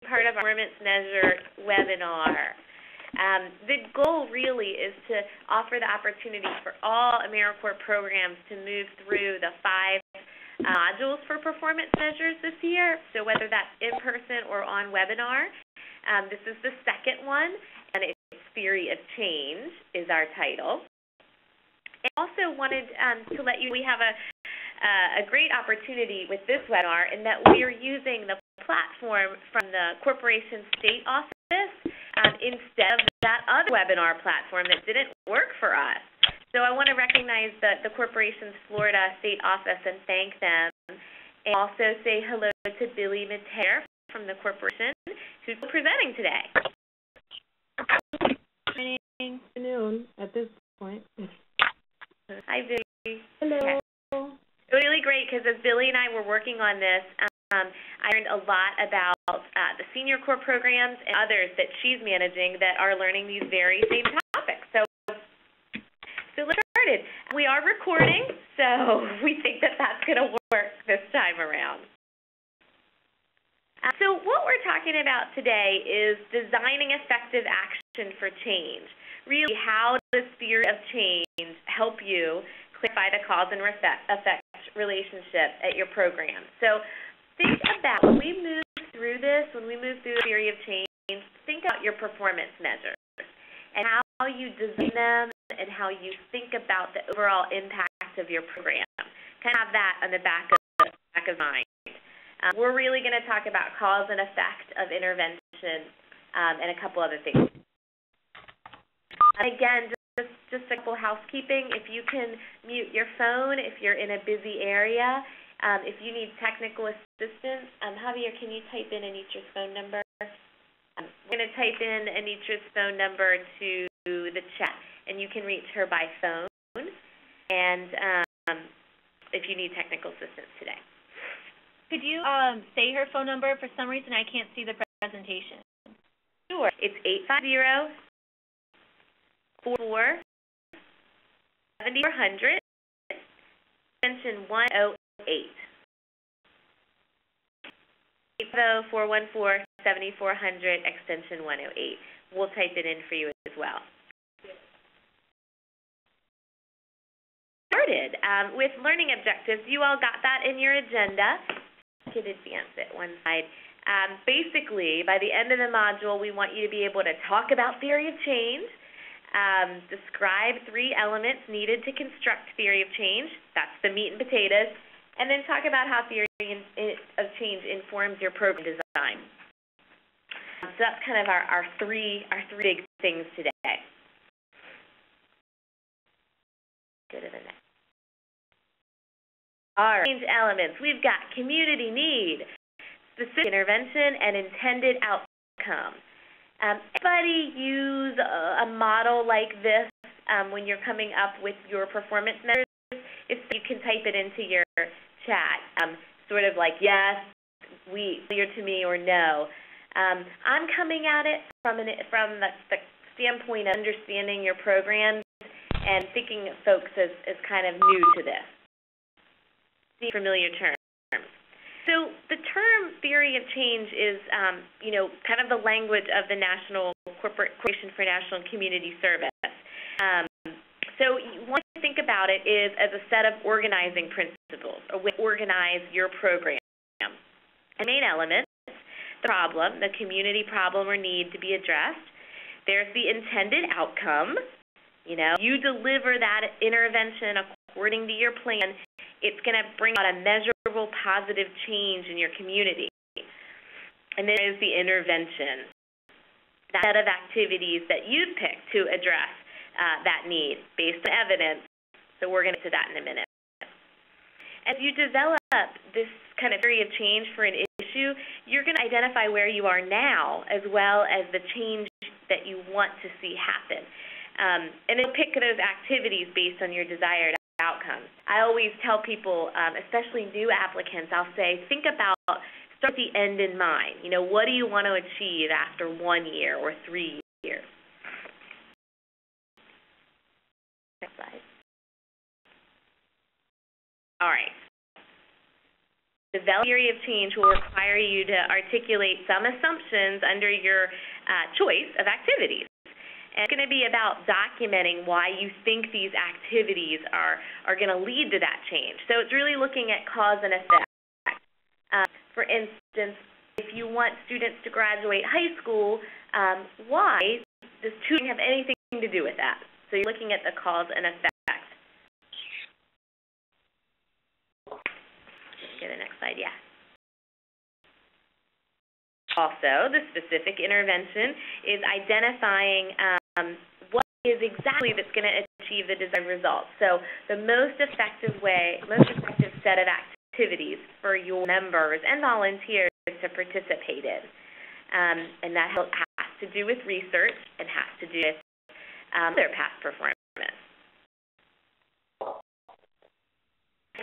part of our Performance Measure webinar. The goal really is to offer the opportunity for all AmeriCorps programs to move through the 5 modules for performance measures this year. So whether that's in person or on webinar, this is the second one, and it's Theory of Change is our title. I also wanted to let you, we have a great opportunity with this webinar in that we are using the platform from the Corporation State Office instead of that other webinar platform that didn't work for us. So I want to recognize the Corporation's Florida State Office and thank them, and also say hello to Billy Mater from the Corporation, who's presenting today. Good afternoon at this point. Hi, Billy. Hello. Okay. It was really great because as Billy and I were working on this, I learned a lot about the Senior Corps programs and others that she's managing that are learning these very same topics. So let's get started. We are recording, so we think that that's going to work this time around. So what we're talking about today is designing effective action for change. Really, how does theory of change help you clarify the cause and effect relationship at your program? So think about when we move through this, when we move through the theory of change, think about your performance measures and how you design them and how you think about the overall impact of your program. Kind of have that on the back of mind. We're really going to talk about cause and effect of intervention and a couple other things. Again, just a couple housekeeping. If you can mute your phone if you're in a busy area. If you need technical assistance, Javier, can you type in Anitra's phone number? We're going to type in Anitra's phone number to the chat, and you can reach her by phone. And if you need technical assistance today. Could you say her phone number? For some reason, I can't see the presentation. Sure. It's 850-44-7400, extension 108. 850-414-7400, extension 108. We'll type it in for you as well. Started with learning objectives. You all got that in your agenda. I could advance it one slide. Basically, by the end of the module, we want you to be able to talk about theory of change, describe 3 elements needed to construct theory of change. That's the meat and potatoes. And then talk about how theory of change informs your program design. So that's kind of our three big things today. Go to the next. All right. Change elements. We've got community need, specific intervention, and intended outcome. Anybody use a model like this when you're coming up with your performance measures? If you can type it into your chat, sort of like yes, clear to me, or no. I'm coming at it from the standpoint of understanding your programs and thinking of folks as kind of new to this. See familiar terms. So the term theory of change is, kind of the language of the National Corporation for National and Community Service. So one way to think about it is as a set of organizing principles, or way to organize your program. The main elements, the problem, the community problem or need to be addressed. There's the intended outcome. You deliver that intervention according to your plan, it's going to bring about a measurable positive change in your community. And then there's the intervention, that set of activities that you'd pick to address that need based on evidence. So we're going to get to that in a minute. As you develop this kind of theory of change for an issue, you're going to identify where you are now as well as the change that you want to see happen. And then pick those activities based on your desired outcomes. I always tell people, especially new applicants, I'll say, think about, start the end in mind. What do you want to achieve after 1 year or 3 years? Next slide. All right. develop theory of change will require you to articulate some assumptions under your choice of activities. And it's going to be about documenting why you think these activities are going to lead to that change. So it's really looking at cause and effect. For instance, if you want students to graduate high school, why does tutoring have anything to do with that? So you're looking at the cause and effect. Get the next slide, yeah. Also, the specific intervention is identifying what is exactly that's going to achieve the desired results. So the most effective set of activities for your members and volunteers to participate in. And that has to do with research and has to do with their past performance.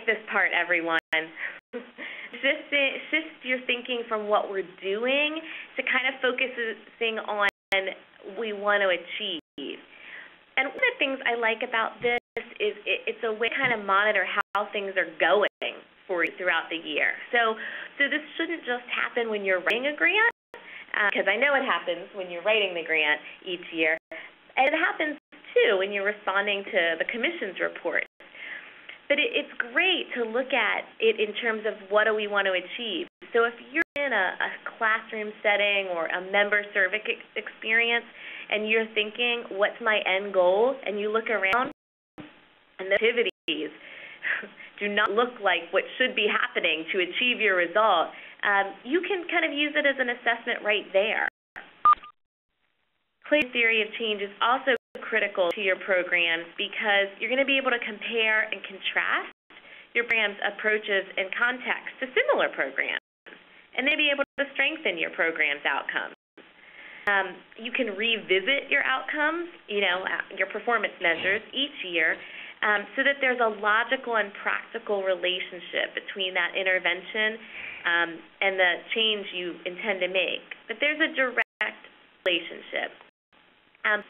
This part, everyone. Shift your thinking from what we're doing to kind of focusing on what we want to achieve. And one of the things I like about this is it's a way to kind of monitor how things are going for you throughout the year. So this shouldn't just happen when you're writing a grant, because I know it happens when you're writing the grant each year. And it happens, too, when you're responding to the commission's report. But it's great to look at it in terms of what do we want to achieve. So if you're in a classroom setting or a member survey experience and you're thinking, what's my end goal? And you look around and the activities do not look like what should be happening to achieve your result, you can kind of use it as an assessment right there. Clear theory of change is also critical to your programs because you're going to be able to compare and contrast your program's approaches and context to similar programs, and then be able to strengthen your program's outcomes. You can revisit your outcomes, your performance measures each year, so that there's a logical and practical relationship between that intervention and the change you intend to make. But there's a direct relationship.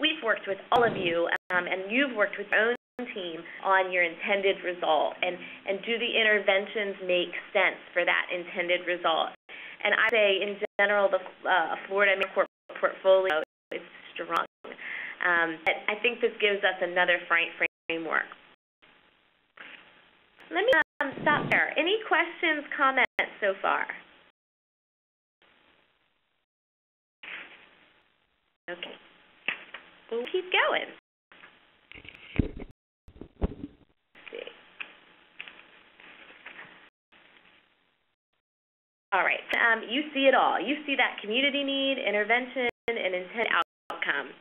We've worked with all of you, and you've worked with your own team on your intended result, and do the interventions make sense for that intended result? And I say, in general, the Florida AmeriCorps portfolio is strong. But I think this gives us another framework. Let me stop there. Any questions, comments so far? Okay. We'll keep going. Let's see. All right. You see it all. You see that community need, intervention, and intended outcome.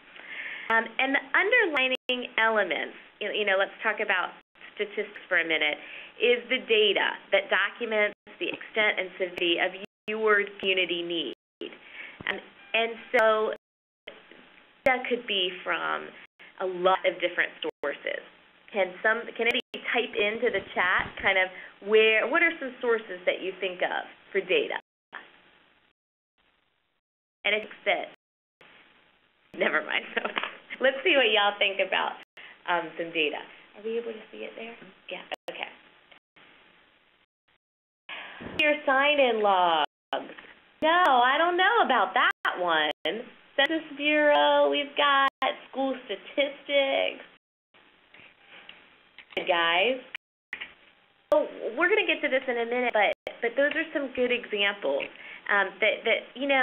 And the underlining elements, let's talk about statistics for a minute, is the data that documents the extent and severity of your community need. And so that could be from a lot of different sources. Can anybody type into the chat kind of what are some sources that you think of for data? And it's that. Never mind. Let's see what y'all think about some data. Are we able to see it there? Yeah, okay. Your sign-in logs. No, I don't know about that one. Census Bureau, we've got school statistics. Guys, so we're going to get to this in a minute, but those are some good examples that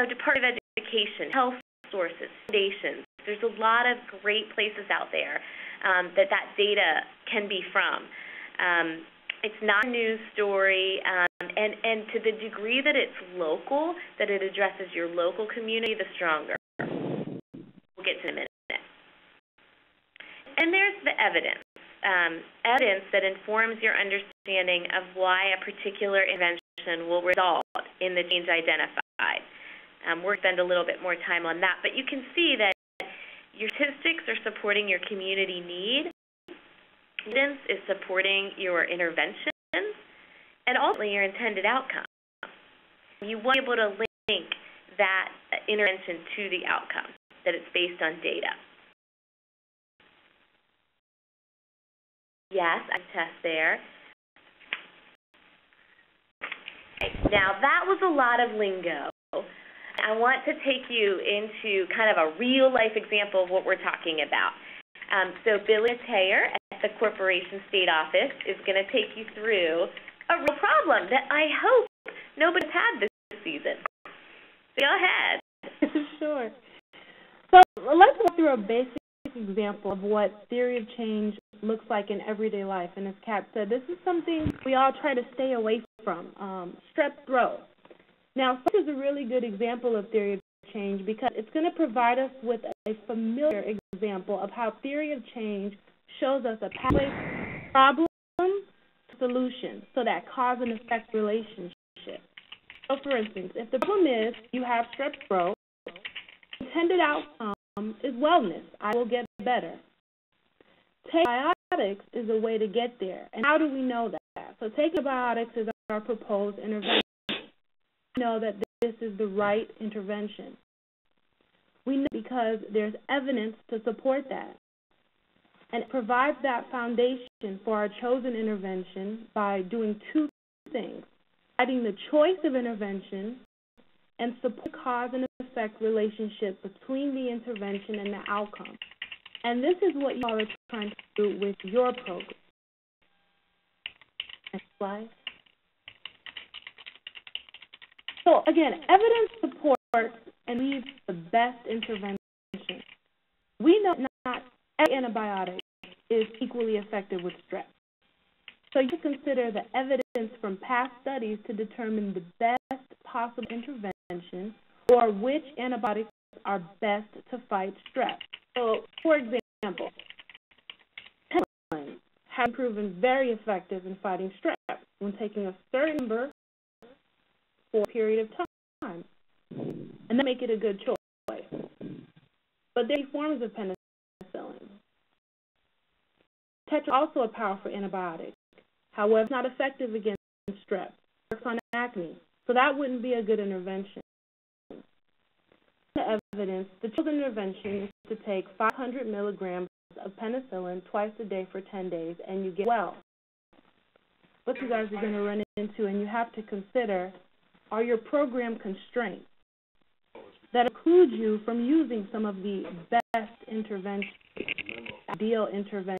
Department of Education, health sources, foundations. There's a lot of great places out there that data can be from. It's not a news story, and to the degree that it's local, that it addresses your local community, the stronger. We'll get to in a minute. And there's the evidence. Evidence that informs your understanding of why a particular intervention will result in the change identified. We'll spend a little bit more time on that, but you can see that your statistics are supporting your community need, evidence is supporting your intervention, and ultimately your intended outcome. You want to be able to link that intervention to the outcome, that it's based on data. Yes, I test there. Now, that was a lot of lingo. I want to take you into kind of a real-life example of what we're talking about. So Billy Taylor at the Corporation State Office is going to take you through a real problem that I hope nobody's had this season. Go ahead. Sure. So let's go through a basic example of what theory of change looks like in everyday life. And as Kat said, this is something we all try to stay away from, strep throat. Now, this is a really good example of theory of change because it's going to provide us with a familiar example of how theory of change shows us a pathway problem solution, so that cause and effect relationship. So, for instance, if the problem is you have strep throat, the intended outcome is wellness. I will get better. Taking antibiotics is a way to get there. And how do we know that? So taking antibiotics is our proposed intervention. We know that this is the right intervention. We know because there's evidence to support that. And it provides that foundation for our chosen intervention by doing two things: providing the choice of intervention and support the cause and effect relationship between the intervention and the outcome. And this is what you all are trying to do with your program. Next slide. So again, evidence supports and leads to the best intervention. We know not every antibiotic is equally effective with strep. So you consider the evidence from past studies to determine the best possible intervention or which antibiotics are best to fight strep. So, for example, penicillin has proven very effective in fighting strep when taking a certain number for a period of time, and that make it a good choice. But there are forms of penicillin. Tetra is also a powerful antibiotic. However, it's not effective against strep. It works on acne, so that wouldn't be a good intervention. The evidence, the chosen intervention is to take 500 milligrams of penicillin twice a day for 10 days, and you get well. What you guys are going to run into, and you have to consider, are your program constraints that include you from using some of the best interventions, ideal interventions.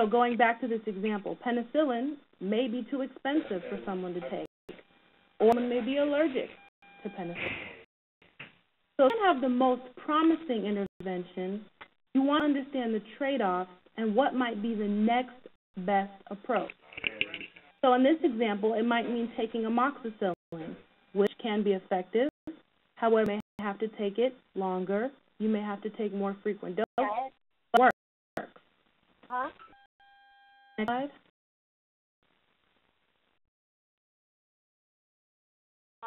So going back to this example, penicillin may be too expensive for someone to take, or someone may be allergic to penicillin. So to have the most promising intervention, you want to understand the trade-offs and what might be the next best approach. So in this example, it might mean taking amoxicillin, which can be effective. However, you may have to take it longer. You may have to take more frequent doses. But it works. Next slide.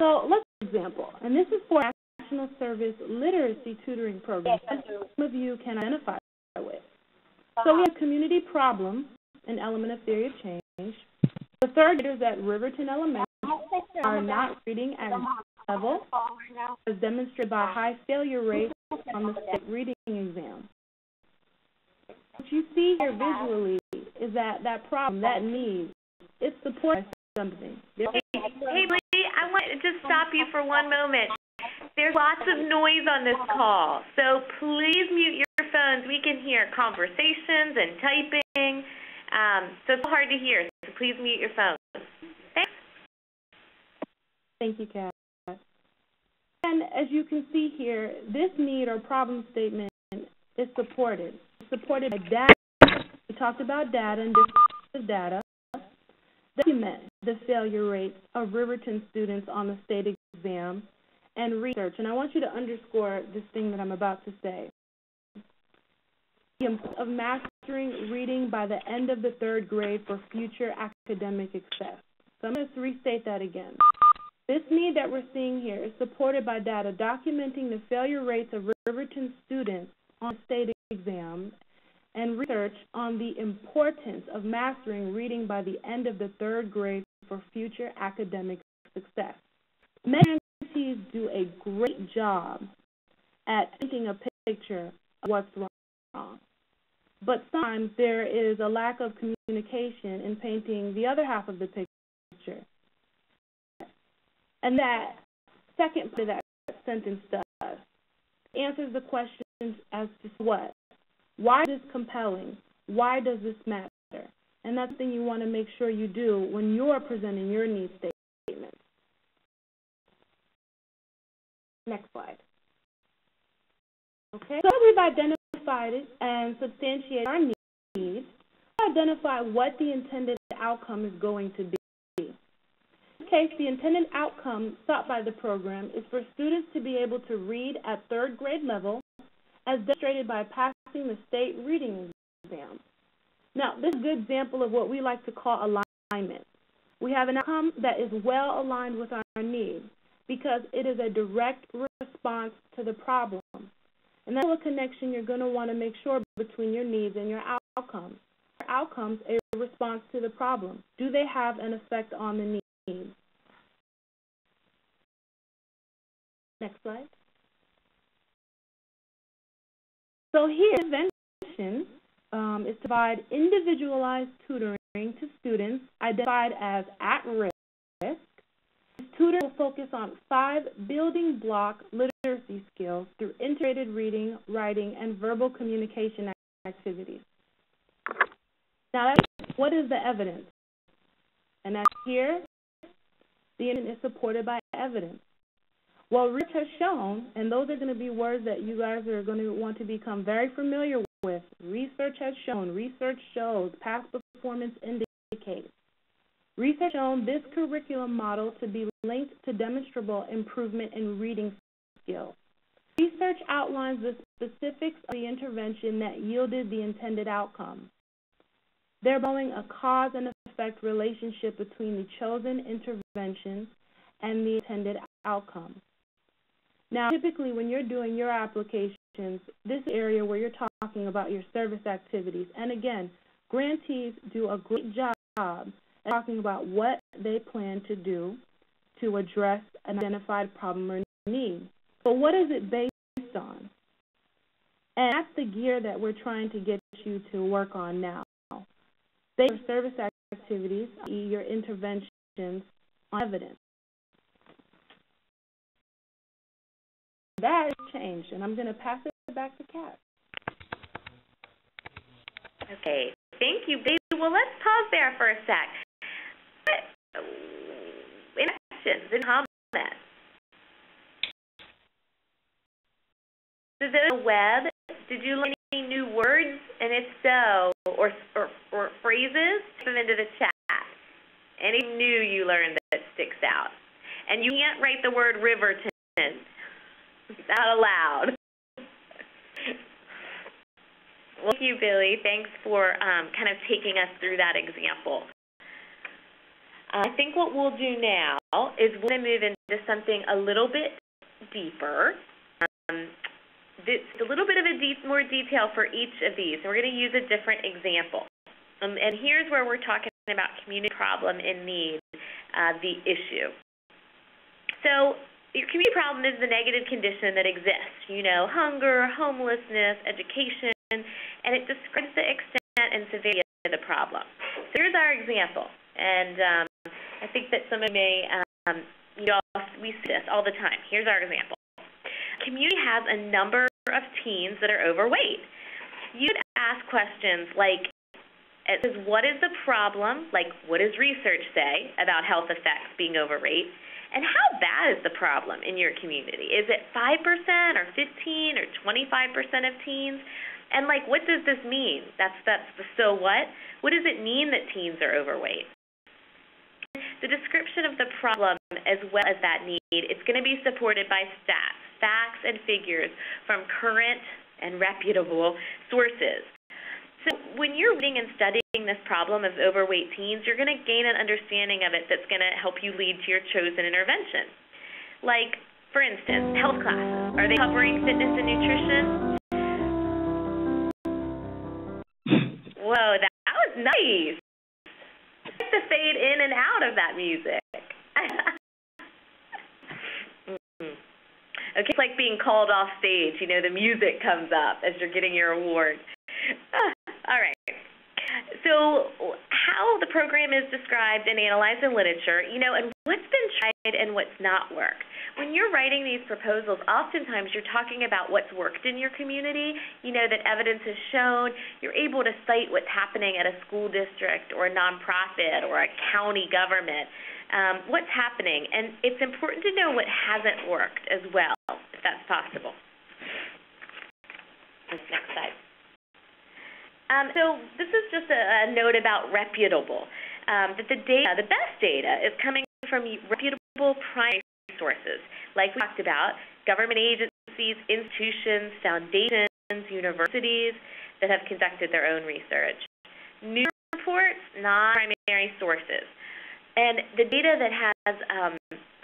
So let's example, and this is for National Service Literacy Tutoring Program. Some of you can identify with. So we have community problem, an element of theory of change. The third graders at Riverton Elementary are not reading at level, as demonstrated by high failure rates on the state reading exam. What you see here visually is that problem, that need, it's supported by something. Hey, Lee, I want to just stop you for one moment. There's lots of noise on this call, so please mute your phones. We can hear conversations and typing, so it's hard to hear, so please mute your phones. Thanks. Thank you, Kat. And as you can see here, this need or problem statement is supported. It's supported by data. We talked about data and different data. Document the failure rates of Riverton students on the state exam and research. And I want you to underscore this thing that I'm about to say. The importance of mastering reading by the end of the third grade for future academic success. So I'm going to restate that again. This need that we're seeing here is supported by data documenting the failure rates of Riverton students on state exam and research on the importance of mastering reading by the end of the third grade for future academic success. Many entities do a great job at painting a picture of what's wrong, but sometimes there is a lack of communication in painting the other half of the picture. And that second part of that sentence does. Answers the questions as to what? Why is this compelling? Why does this matter? And that's something you want to make sure you do when you're presenting your needs statement. Next slide. Okay, so we've identified it and substantiated our needs. We identify what the intended outcome is going to be. In this case, the intended outcome sought by the program is for students to be able to read at third grade level as demonstrated by passing the state reading exam. Now, this is a good example of what we like to call alignment. We have an outcome that is well aligned with our needs because it is a direct response to the problem. And that's a connection you're going to want to make sure between your needs and your outcomes. Your outcomes are a response to the problem. Do they have an effect on the needs? Next slide. So here, intervention is to provide individualized tutoring to students identified as at risk. This tutor will focus on 5 building block literacy skills through integrated reading, writing, and verbal communication activities. Now, what is the evidence? And that's here, the evidence is supported by evidence. Well, research has shown, and those are going to be words that you guys are going to want to become very familiar with. Research has shown, research shows, past performance indicates. Research has shown this curriculum model to be linked to demonstrable improvement in reading skills. Research outlines the specifics of the intervention that yielded the intended outcome. They're showing a cause and effect relationship between the chosen intervention and the intended outcome. Now, typically when you're doing your applications, this area where you're talking about your service activities. And again, grantees do a great job at talking about what they plan to do to address an identified problem or need. But what is it based on? And that's the gear that we're trying to get you to work on now. Based on service activities, i.e. your interventions on evidence. That has changed, and I'm going to pass it back to Kat. Okay, thank you, Bailey. Well, let's pause there for a sec. Any questions and comments? Is it on the web? Did you learn any new words? And if so, or phrases, put them into the chat. Anything new you learned that sticks out? And you can't write the word Riverton. It's not allowed. Well, thank you, Billy. Thanks for kind of taking us through that example. I think what we'll do now is we're going to move into something a little bit deeper. It's a little bit of more detail for each of these. And we're going to use a different example. And here's where we're talking about community problem and need, the issue. So your community problem is the negative condition that exists, you know, hunger, homelessness, education, and it describes the extent and severity of the problem. So here's our example, and I think that some of you may, we see this all the time. Here's our example. Community has a number of teens that are overweight. You'd ask questions like, it says, what is the problem? Like, what does research say about health effects being overweight? And how bad is the problem in your community? Is it 5% or 15 or 25% of teens? And like, what does this mean? That's the so what? What does it mean that teens are overweight? The description of the problem as well as that need, it's going to be supported by stats, facts, and figures from current and reputable sources. So when you're reading and studying this problem of overweight teens, you're going to gain an understanding of it that's going to help you lead to your chosen intervention. Like, for instance, health classes. Are they covering fitness and nutrition? Whoa, that was nice. I like the fade in and out of that music. Okay, it's like being called off stage. You know, the music comes up as you're getting your award. All right. So how the program is described and analyzed in literature, you know, and what's been tried and what's not worked. When you're writing these proposals, oftentimes you're talking about what's worked in your community, that evidence has shown. You're able to cite what's happening at a school district or a nonprofit or a county government, what's happening. And it's important to know what hasn't worked as well, if that's possible. Next slide. So this is just a note about reputable, that the best data is coming from reputable primary sources, like we talked about, government agencies, institutions, foundations, universities that have conducted their own research. News reports, non-primary sources. And the data that has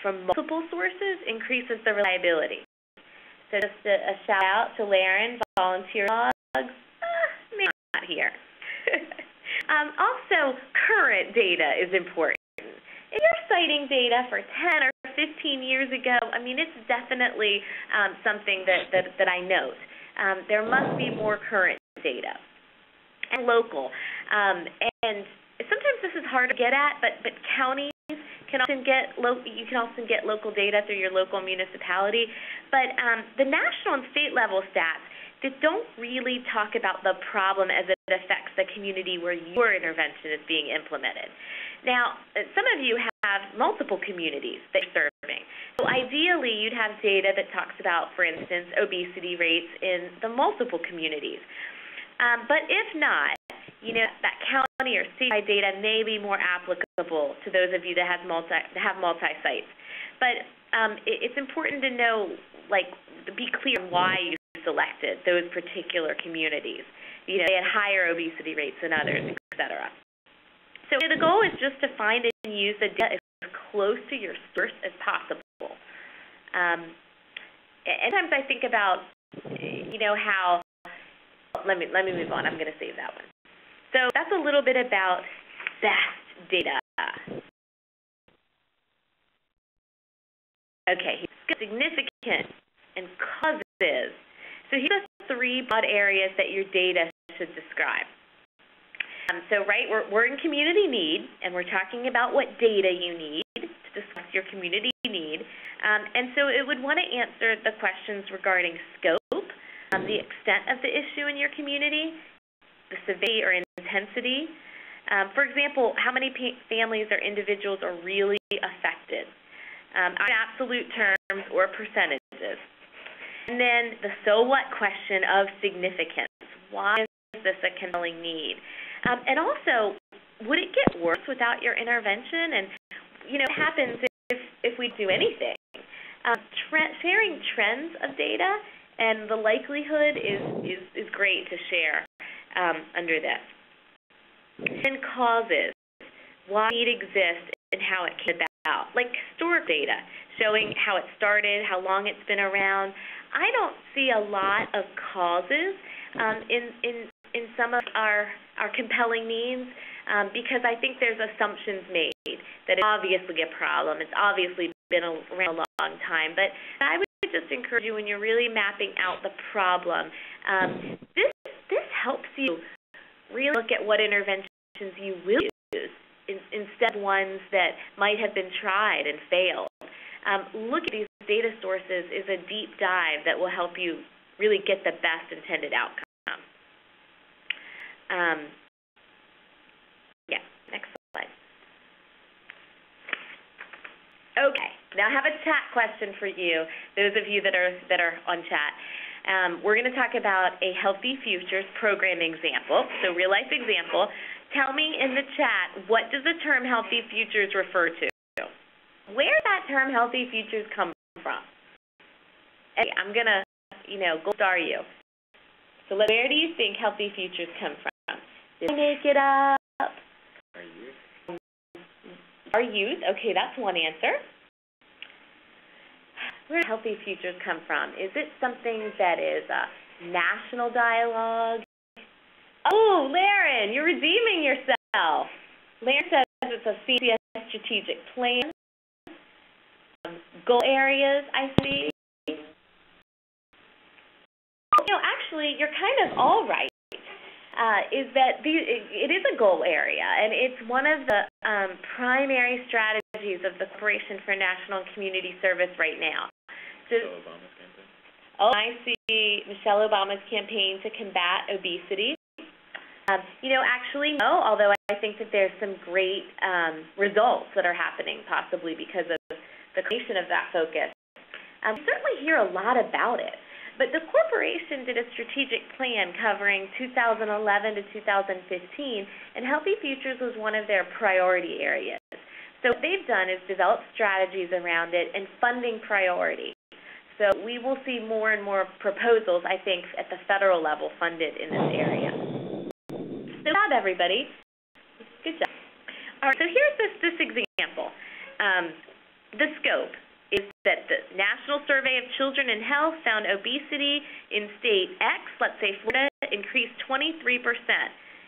from multiple sources increases the reliability. So just a shout out to Laren, volunteer logs, maybe not here. Also, current data is important. If you're citing data for 10 or 15 years ago, it's definitely something that I note. There must be more current data. And local. And sometimes this is hard to get at, but counties can often you can also get local data through your local municipality. But the national and state level stats that don't really talk about the problem as it affects the community where your intervention is being implemented. Now, some of you have multiple communities that you're serving. So ideally, you'd have data that talks about, for instance, obesity rates in the multiple communities. But if not, that county or statewide data may be more applicable to those of you that have multi-sites. But it's important to know, be clear why you selected those particular communities. They had higher obesity rates than others, etc. So the goal is just to find and use the data as close to your source as possible. And sometimes I think about, how. Let me move on. I'm going to save that one. So that's a little bit about best data. Okay, significant and causes. So here are the 3 broad areas that your data should describe. We're in community need, and we're talking about what data you need to discuss your community need. And so it would want to answer the questions regarding scope, the extent of the issue in your community, the severity or intensity. For example, how many families or individuals are really affected, in absolute terms or percentages. And then the so what question of significance. Why is this a compelling need? And also, would it get worse without your intervention? And, what happens if we do anything? Sharing trends of data and the likelihood is great to share under this. And causes, why need exists and how it came about, like historic data showing how it started, how long it's been around. I don't see a lot of causes in some of our compelling needs because I think there's assumptions made that it's obviously a problem. It's obviously been around a long time. But I would just encourage you when you're really mapping out the problem, this helps you really look at what interventions you will use instead of ones that might have been tried and failed. Look at these data sources is a deep dive that will help you really get the best intended outcome. Next slide. Okay, now I have a chat question for you, those of you that are on chat. We're going to talk about a Healthy Futures program example, so real life example. Tell me in the chat, what does the term Healthy Futures refer to? Where did that term Healthy Futures come from? Okay, I'm going to, gold star you. So where do you think Healthy Futures come from? Did I make it up? Our youth. Okay, that's one answer. Where do Healthy Futures come from? Is it something that is a national dialogue? Oh, Laren, you're redeeming yourself. Laren says it's a CCS strategic plan. Goal areas, I see. Actually, you're kind of all right. is that it is a goal area, and it's one of the primary strategies of the Corporation for National and Community Service right now. So, Michelle Obama's campaign. Oh, I see Michelle Obama's campaign to combat obesity. Actually, no, although I think that there's some great results that are happening, possibly because of the creation of that focus. We certainly hear a lot about it. But the corporation did a strategic plan covering 2011 to 2015, and Healthy Futures was one of their priority areas. So what they've done is develop strategies around it and funding priority. So we will see more and more proposals, I think, at the federal level funded in this area. So good job, everybody. Good job. All right, so here's this example. The scope is that the National Survey of Children and Health found obesity in state X, let's say Florida, increased 23%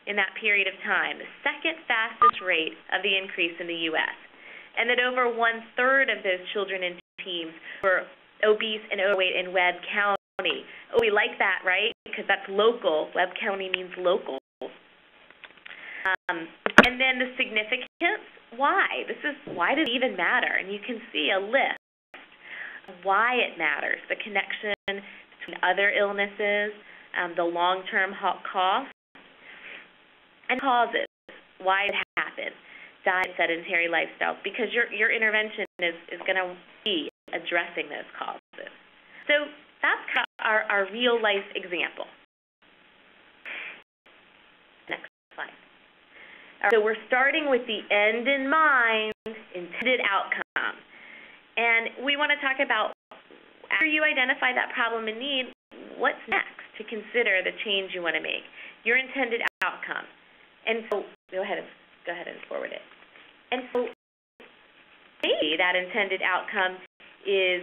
in that period of time, the second fastest rate of the increase in the U.S., and that over 1/3 of those children and teens were obese and overweight in Webb County. Oh, we like that, right? Because that's local. Webb County means local. And then the significance, why? Why does it even matter? And you can see a list of why it matters, the connection between other illnesses, the long-term costs, and causes, why it happens, diet, sedentary lifestyles, because your intervention is going to be addressing those causes. So that's kind of our real-life example. Next slide. So we're starting with the end in mind, intended outcome. And we want to talk about, after you identify that problem and need, what's next to consider the change you want to make, your intended outcome. And so, go ahead and forward it. And so, maybe that intended outcome is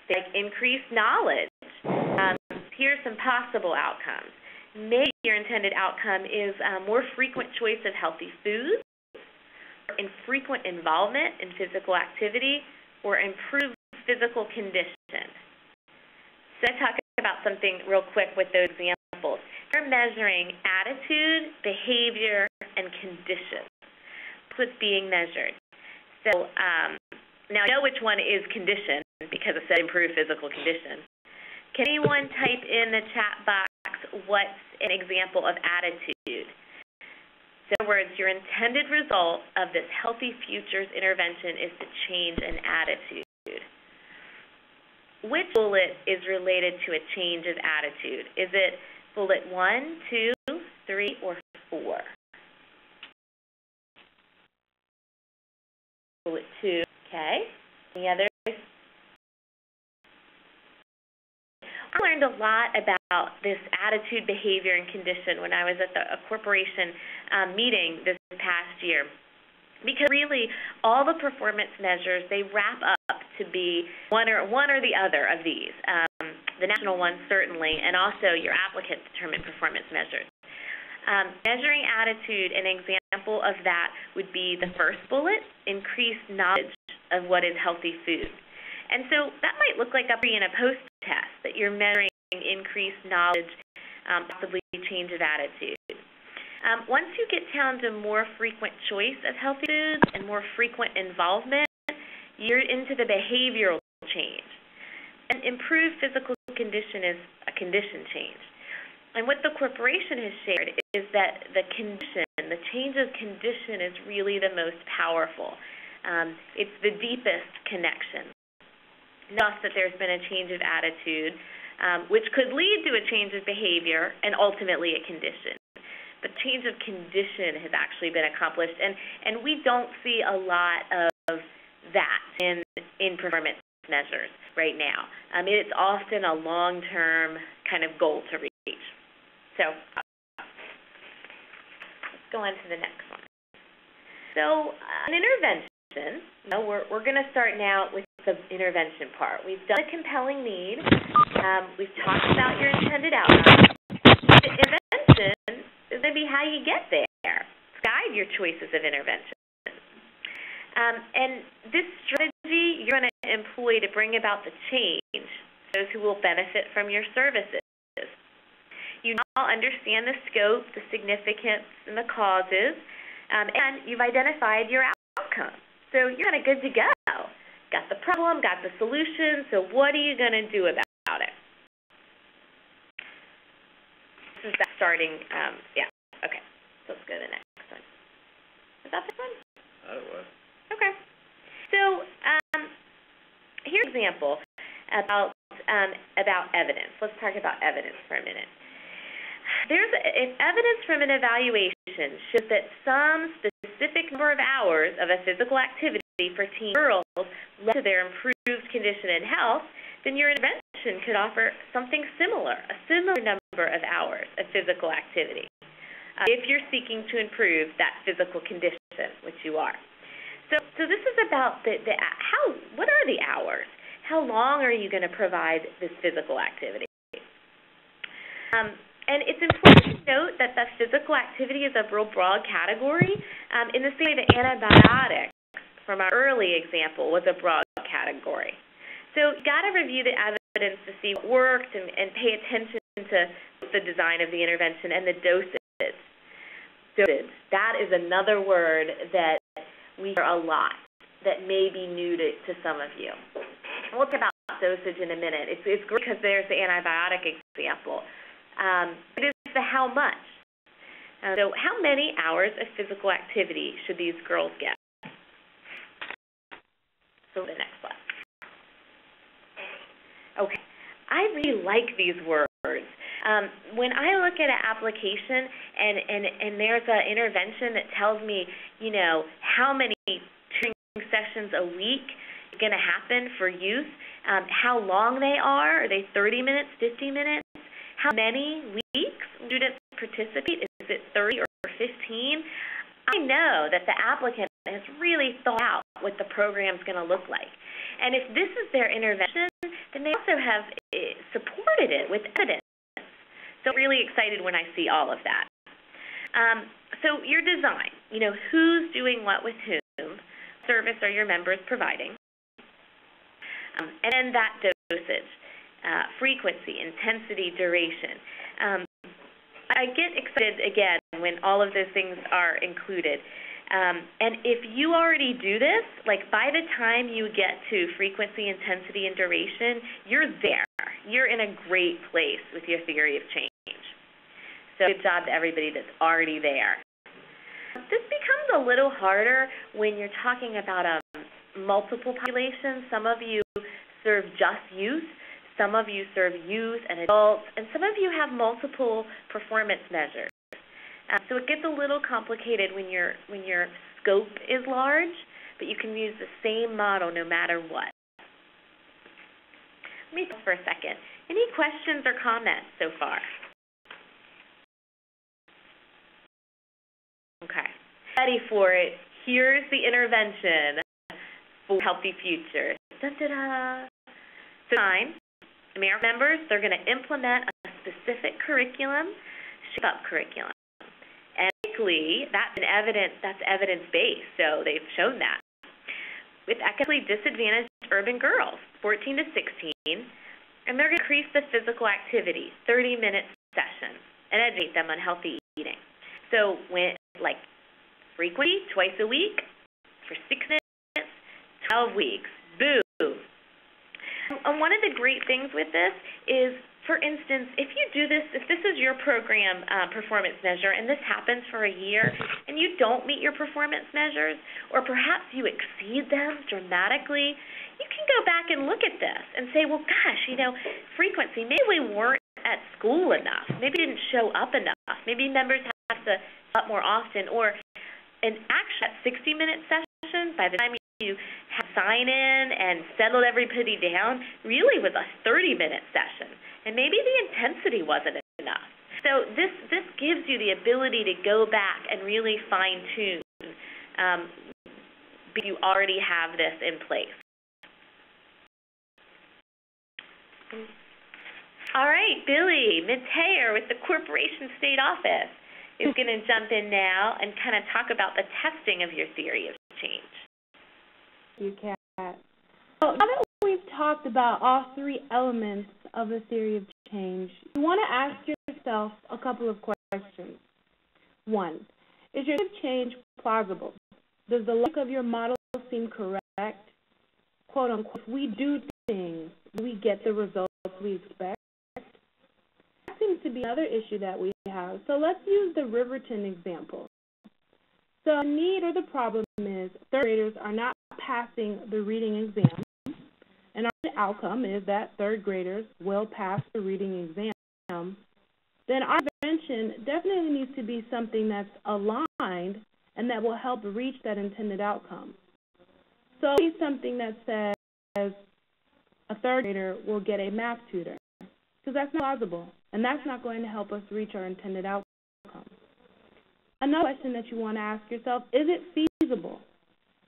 like increased knowledge. Here's some possible outcomes. Maybe your intended outcome is more frequent choice of healthy foods, infrequent involvement in physical activity, or improved physical condition. So let's talk about something real quick with those examples. You're measuring attitude, behavior, and condition. That's what's being measured. So now I know which one is condition because it said improved physical condition. Can anyone type in the chat box what's an example of attitude? In other words, your intended result of this Healthy Futures intervention is to change an attitude. Which bullet is related to a change of attitude? Is it bullet 1, 2, 3, or 4? Bullet 2, okay. Any others? I learned a lot about this attitude, behavior, and condition when I was at a corporation meeting this past year. Because really, all the performance measures, they wrap up to be one or the other of these. The national ones, certainly, and also your applicant-determined performance measures. Measuring attitude, an example of that would be the first bullet, increased knowledge of what is healthy food. And so that might look like a pre- and a post-test, that you're measuring increased knowledge, possibly change of attitude. Once you get down to more frequent choice of healthy foods and more frequent involvement, you're into the behavioral change. And improved physical condition is a condition change. And what the corporation has shared is that the change of condition is really the most powerful. It's the deepest connection. Not that there's been a change of attitude, which could lead to a change of behavior and ultimately a condition. But change of condition has actually been accomplished, and we don't see a lot of that in performance measures right now. It's often a long-term kind of goal to reach. So let's go on to the next one. So an intervention, we're going to start now with the intervention part. We've done a compelling need. We've talked about your intended outcome. The intervention is going to be how you get there. Guide your choices of intervention. And this strategy you're going to employ to bring about the change, those who will benefit from your services. You now understand the scope, the significance, and the causes, and you've identified your outcome. So you're kind of good to go. Got the problem, got the solution, so what are you going to do about it? This is that starting, yeah, okay. So let's go to the next one. Is that this one? It was. Okay. So here's an example about evidence. Let's talk about evidence for a minute. If evidence from an evaluation shows that some specific number of hours of a physical activity for teen girls led to their improved condition and health, then your intervention could offer something similar, a similar number of hours of physical activity, if you're seeking to improve that physical condition, which you are. So this is about what are the hours? How long are you going to provide this physical activity? And it's important to note that the physical activity is a real broad category. In the same way that antibiotics, from our early example, was a broad category. So you've got to review the evidence to see what worked and pay attention to the design of the intervention and the dosage. Dosage. That is another word that we hear a lot that may be new to some of you. We'll talk about dosage in a minute. It's great because there's the antibiotic example. It is the how much. So how many hours of physical activity should these girls get? So the next slide. Okay. I really like these words. When I look at an application and there's an intervention that tells me, how many training sessions a week are going to happen for youth, how long they are they 30 minutes, 50 minutes? How many weeks students participate? Is it 30 or 15? I know that the applicant has really thought out what the program's going to look like. And if this is their intervention, then they also have supported it with evidence. So I'm really excited when I see all of that. So your design, who's doing what with whom, service are your members providing, and then that dosage. Frequency, intensity, duration. I get excited, again, when all of those things are included. And if you already do this, like by the time you get to frequency, intensity, and duration, you're there. You're in a great place with your theory of change. So good job to everybody that's already there. This becomes a little harder when you're talking about multiple populations. Some of you serve just youth. Some of you serve youth and adults, and some of you have multiple performance measures. So it gets a little complicated when your scope is large, but you can use the same model no matter what. Let me pause for a second. Any questions or comments so far? Okay. Ready for it. Here's the intervention for Healthy Future. Da-da-da. So American members, they're going to implement a specific curriculum, shape-up curriculum. And basically, that's evidence-based, so they've shown that. With economically disadvantaged urban girls, 14 to 16, and they're going to increase the physical activity, 30-minute sessions, and educate them on healthy eating. So frequently, twice a week, for 6 minutes, 12 weeks. Boom. And one of the great things with this is, for instance, if this is your program performance measure, and this happens for a year, and you don't meet your performance measures, or perhaps you exceed them dramatically, you can go back and look at this and say, well, gosh, frequency, maybe we weren't at school enough. Maybe didn't show up enough. Maybe members have to show up more often, or an actual 60-minute session, by the time you have sign in and settled everybody down, really was a 30-minute session, and maybe the intensity wasn't enough. So this gives you the ability to go back and really fine-tune, but you already have this in place. All right, Billy Mateer with the Corporation State Office is going to jump in now and kind of talk about the testing of your theory of change. You, Kat. So now that we've talked about all three elements of the theory of change, you want to ask yourself a couple of questions. 1, is your change plausible? Does the look of your model seem correct? Quote unquote, if we do things, do we get the results we expect? That seems to be another issue that we have. So let's use the Riverton example. So the need or the problem is third graders are not passing the reading exam, and our outcome is that third graders will pass the reading exam. Then our intervention definitely needs to be something that's aligned and that will help reach that intended outcome. So it's something that says a third grader will get a math tutor, because that's not plausible, and that's not going to help us reach our intended outcome. Another question that you want to ask yourself, is it feasible?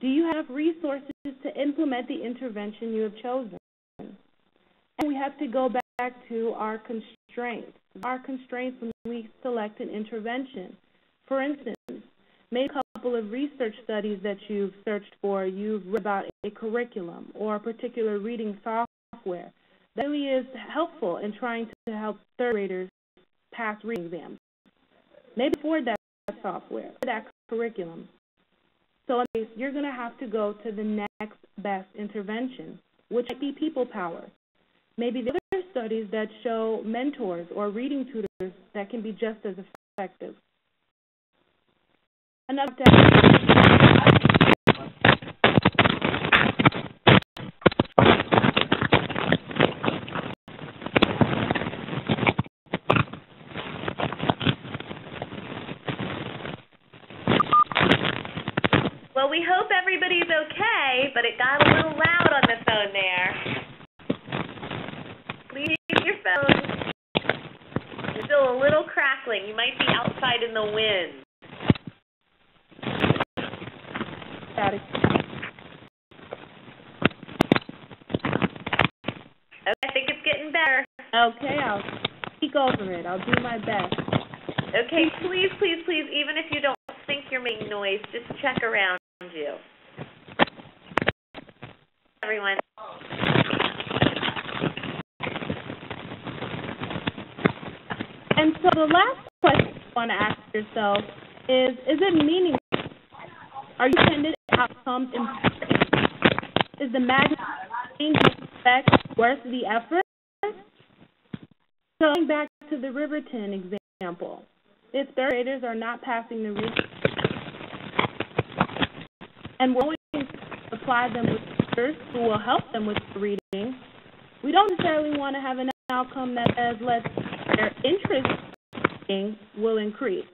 Do you have resources to implement the intervention you have chosen? And we have to go back to our constraints. Our constraints when we select an intervention. For instance, maybe a couple of research studies that you've searched for, you've read about a curriculum or a particular reading software. That really is helpful in trying to help third graders pass reading exams. Maybe afford that software, that curriculum. So in this case, you're going to have to go to the next best intervention, which might be people power. Maybe there are studies that show mentors or reading tutors that can be just as effective. Another Well, we hope everybody's okay, but it got a little loud on the phone there. Please use your phone. There's still a little crackling. You might be outside in the wind. static. Okay, I think it's getting better. Okay, I'll speak over it. I'll do my best. Okay, please, please, please, even if you don't think you're making noise, just check around you. Everyone. And so the last question you want to ask yourself is it meaningful? Are your intended outcomes important? Is the magnitude change you expect worth the effort? So going back to the Riverton example, if third graders are not passing the reading, and we're going to supply them with tutors who will help them with the reading, we don't necessarily want to have an outcome that says their interest in will increase.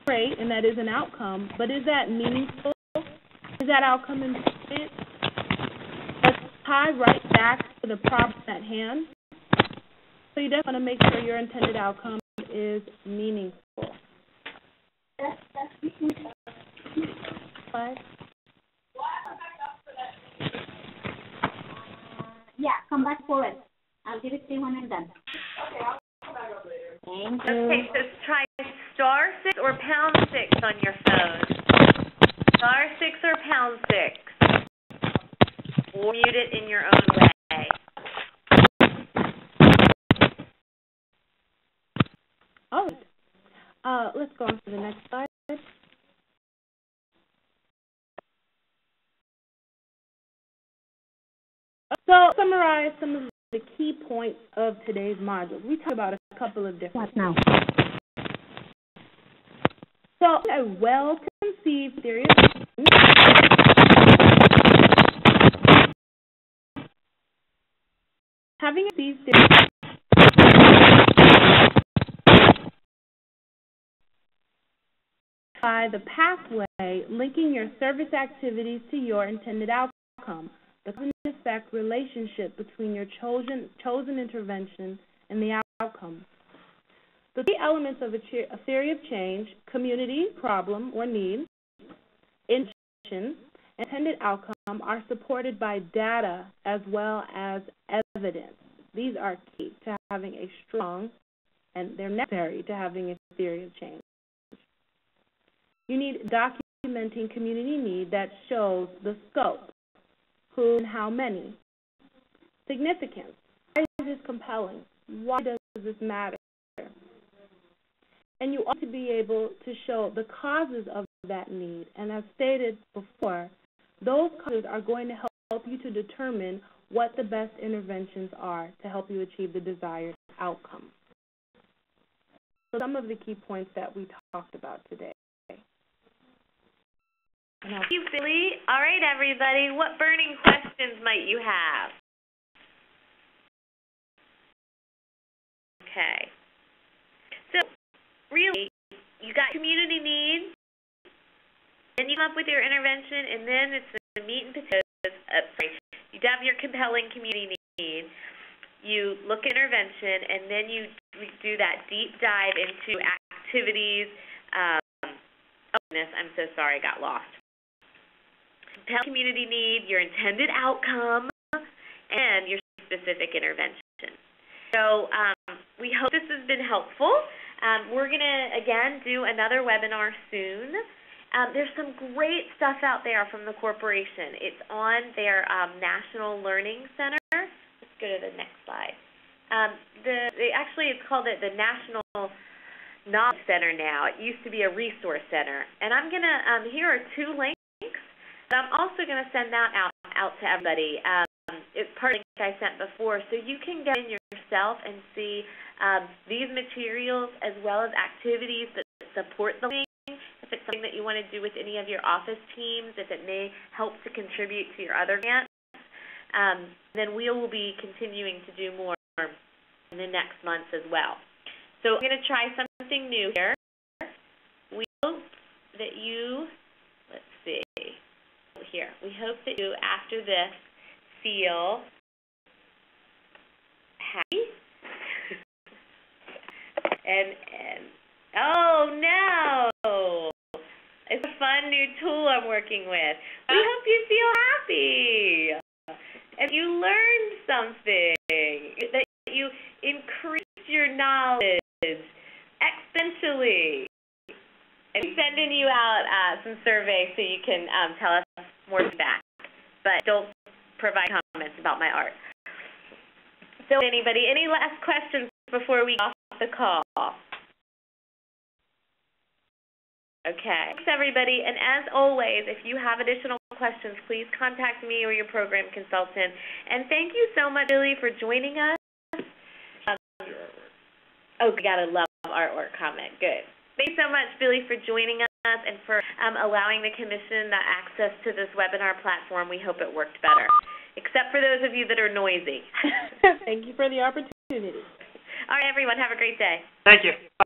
Great, and that is an outcome, but is that meaningful? Is that outcome important? Let's tie right back to the problem at hand. So you definitely want to make sure your intended outcome is meaningful. Yeah, come back forward. I'll give it to you when I'm done. Thank you. Okay, so try *6 or #6 on your phone. *6 or #6. Or mute it in your own way. All right. Let's go on to the next slide. So, summarize some of the key points of today's module. We talked about a couple of different What now? So, a well-conceived theory of change having these theories by the pathway linking your service activities to your intended outcome, the cause-and-effect relationship between your chosen intervention and the outcome. The three elements of a theory of change: community, problem, or need, intention, and intended outcome are supported by data as well as evidence. These are key to having a strong, and they're necessary to having a theory of change. You need documenting community need that shows the scope, who and how many. Significance. Why is this compelling? Why does this matter? And you ought to be able to show the causes of that need. And as stated before, those causes are going to help you to determine what the best interventions are to help you achieve the desired outcome. So some of the key points that we talked about today. Thank you, Billy. All right, everybody, what burning questions might you have? Okay. So, really, you got community needs, then you come up with your intervention, and then it's the meat and potatoes. You have your compelling community need. You look at intervention, and then you do that deep dive into activities. Oh, goodness, I'm so sorry, I got lost. Compelling community need, your intended outcome, and your specific intervention. So we hope this has been helpful. We're going to, again, do another webinar soon. There's some great stuff out there from the corporation. It's on their National Learning Center. Let's go to the next slide. Actually, it's called the National Knowledge Center now. It used to be a resource center. And I'm going to, here are 2 links. But I'm also going to send that out to everybody. It's part of the link I sent before, so you can get in yourself and see these materials as well as activities that support the learning. If it's something that you want to do with any of your office teams, if it may help to contribute to your other grants, then we will be continuing to do more in the next months as well. So I'm going to try something new here. We hope that you, let's see, here. We hope that you, after this, feel happy. and oh no! It's a fun new tool I'm working with. We hope you feel happy. And you learned something. That you increased your knowledge exponentially. And we're sending you out some surveys so you can tell us more feedback. But don't provide comments about my art. So anybody, any last questions before we get off the call? Okay. Thanks, everybody. And as always, if you have additional questions, please contact me or your program consultant. And thank you so much, Billy, for joining us. Oh, we got to love artwork comment. Good. Thanks so much, Billy, for joining us and for allowing the Commission the access to this webinar platform. We hope it worked better, except for those of you that are noisy. Thank you for the opportunity. All right, everyone. Have a great day. Thank you. Bye.